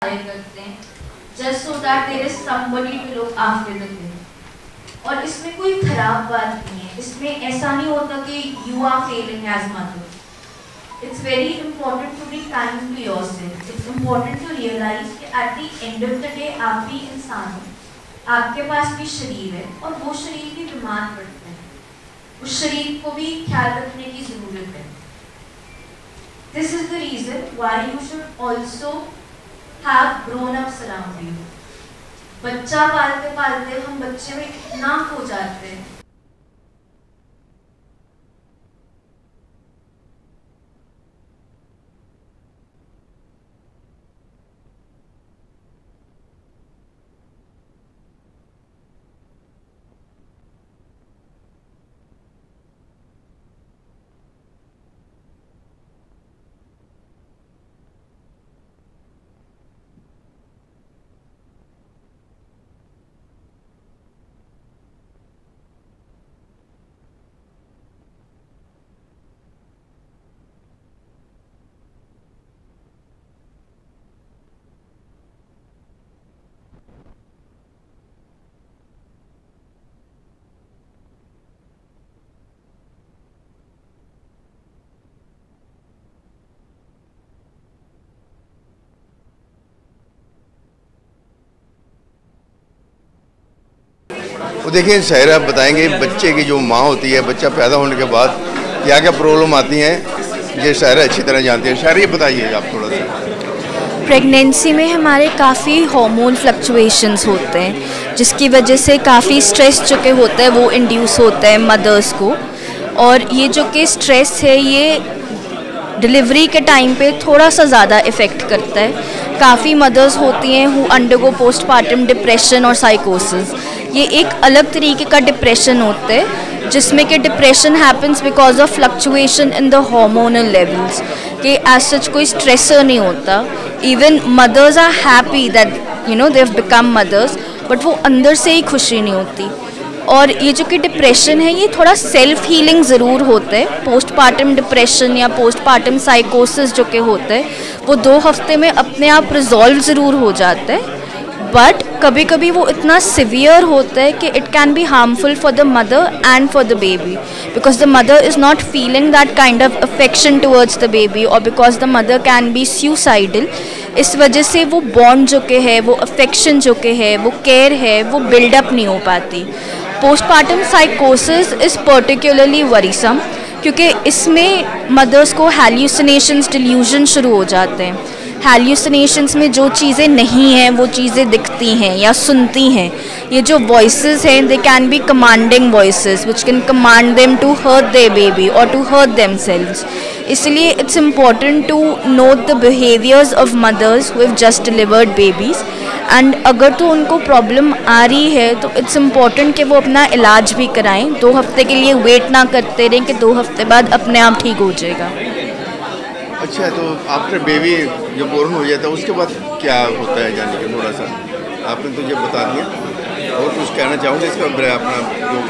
करते हैं just so that there is somebody to look after the kid। और इसमें कोई खराब बात नहीं है, इसमें ऐसा नहीं होता कि you are failing as mother। It's very important to be kind to yourself। It's important to realize कि at the end of the day आप भी इंसान हो, आपके पास भी शरीर है और वो शरीर भी बीमार पड़ता है, उस शरीर को भी ख्याल रखने की ज़रूरत है। This is the reason why you should also have grown ups around you। बच्चा पालते पालते हम बच्चे में इतना खो जाते हैं। वो देखिए शायर आप बताएंगे बच्चे की जो माँ होती है, बच्चा पैदा होने के बाद क्या क्या प्रॉब्लम आती हैं, ये शायर अच्छी तरह जानते हैं। शायर ये बताइए आप थोड़ा सा। प्रेगनेंसी में हमारे काफ़ी हार्मोन फ्लक्चुएशंस होते हैं जिसकी वजह से काफ़ी स्ट्रेस जो के होता है वो इंड्यूस होता है मदर्स को, और ये जो कि स्ट्रेस है ये डिलीवरी के टाइम पे थोड़ा सा ज़्यादा इफ़ेक्ट करता है। काफ़ी मदर्स होती हैं हु अंडरगो पोस्टपार्टम डिप्रेशन और साइकोसिस। ये एक अलग तरीके का डिप्रेशन होता है जिसमें कि depression happens because of fluctuation in the hormonal levels, कि एज सच कोई स्ट्रेसर नहीं होता। Even mothers are happy that you know they have become mothers, but वो अंदर से ही खुशी नहीं होती। और ये जो कि डिप्रेशन है ये थोड़ा सेल्फ हीलिंग ज़रूर होता है। पोस्टपार्टम डिप्रेशन या पोस्टपार्टम साइकोसिस जो कि होता है वो 2 हफ्ते में अपने आप रिजॉल्व ज़रूर हो जाता है, बट कभी कभी वो इतना सिवियर होता है कि it can be harmful for the mother and for the baby, because the mother is not feeling that kind of affection towards the baby, और because the mother can be suicidal. इस वजह से वो bond जो के है, वो affection जो के है, वो केयर है, वो बिल्डअप नहीं हो पाती। पोस्टपार्टम साइकोसिस इज़ पर्टिकुलरली वरीसम क्योंकि इसमें मदर्स को हैल्यूसिनेशंस, डिल्यूजन शुरू हो जाते हैं। हैल्यूसिनेशंस में जो चीज़ें नहीं हैं वो चीज़ें दिखती हैं या सुनती हैं। ये जो वॉइसेस हैं they can be commanding voices which can command them to hurt their baby और टू हर्ट देमसेल्व्स। इसलिए it's important to note the behaviours of mothers who have just delivered babies, and अगर तो उनको problem आ रही है तो it's important कि वो अपना इलाज भी कराएं। 2 हफ्ते के लिए वेट ना करते रहें कि 2 हफ्ते बाद अपने आप ठीक हो जाएगा। अच्छा, तो आफ्टर बेबी जब बोर्न हो जाता है उसके बाद क्या होता है, जाने के थोड़ा सा आपने तो ये बता दिया, और कुछ कहना चाहूँगा इसका अपना जो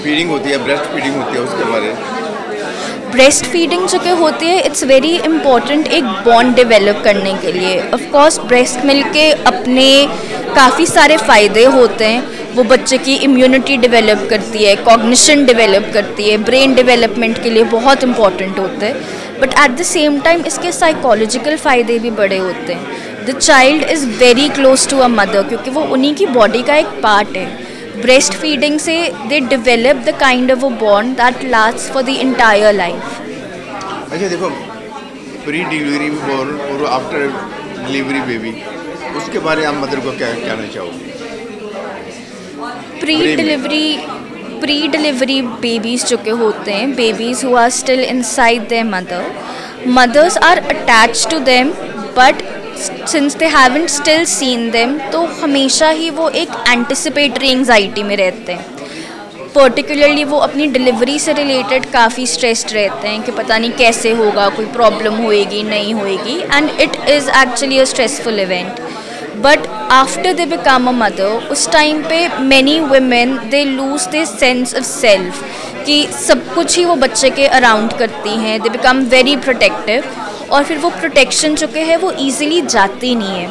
फीडिंग होती है, ब्रेस्ट फीडिंग होती है उसके बारे में। ब्रेस्ट फीडिंग जो कि होती है इट्स वेरी इंपॉर्टेंट एक बॉन्ड डेवलप करने के लिए। ऑफ कोर्स ब्रेस्ट मिल्क के अपने काफ़ी सारे फ़ायदे होते हैं। वो बच्चे की इम्यूनिटी डेवलप करती है, कॉग्निशन डेवलप करती है, ब्रेन डेवलपमेंट के लिए बहुत इंपॉर्टेंट होता है, but at the same time इसके साइकोलॉजिकल फ़ायदे भी बड़े होते हैं। The child is very close to a mother क्योंकि वो उन्हीं की बॉडी का एक पार्ट है। ब्रेस्ट फीडिंग से they develop the kind of a bond that lasts for the entire life. अच्छा देखो, प्री डिलीवरी बॉर्न और आफ्टर डिलीवरी बेबी, उसके बारे में आप मदर को क्या कहना चाहोगे? प्री डिलीवरी बेबीज़ जो के होते हैं, babies who are still inside their mothers are attached to them, but since they haven't still seen them तो हमेशा ही वो एक एंटिसिपेटरी एंजाइटी में रहते हैं। पर्टिकुलरली वो अपनी डिलीवरी से रिलेटेड काफ़ी स्ट्रेस्ड रहते हैं कि पता नहीं कैसे होगा, कोई प्रॉब्लम होएगी नहीं होएगी, and it is actually a stressful event. But after they become a mother, उस टाइम पे many women they lose they sense of self, कि सब कुछ ही वो बच्चे के अराउंड करती हैं। दे बिकम वेरी प्रोटेक्टिव, और फिर वो प्रोटेक्शन जो है वो ईज़िली जाती नहीं है।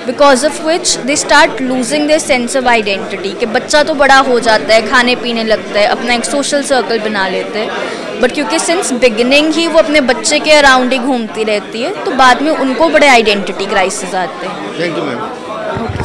Because of which they start losing their sense of identity. कि बच्चा तो बड़ा हो जाता है, खाने पीने लगता है, अपना एक सोशल सर्कल बना लेते हैं, बट क्योंकि सिंस बिगिनिंग ही वो अपने बच्चे के अराउंड ही घूमती रहती है, तो बाद में उनको बड़े आइडेंटिटी क्राइसिस आते हैं। Thank you ma'am.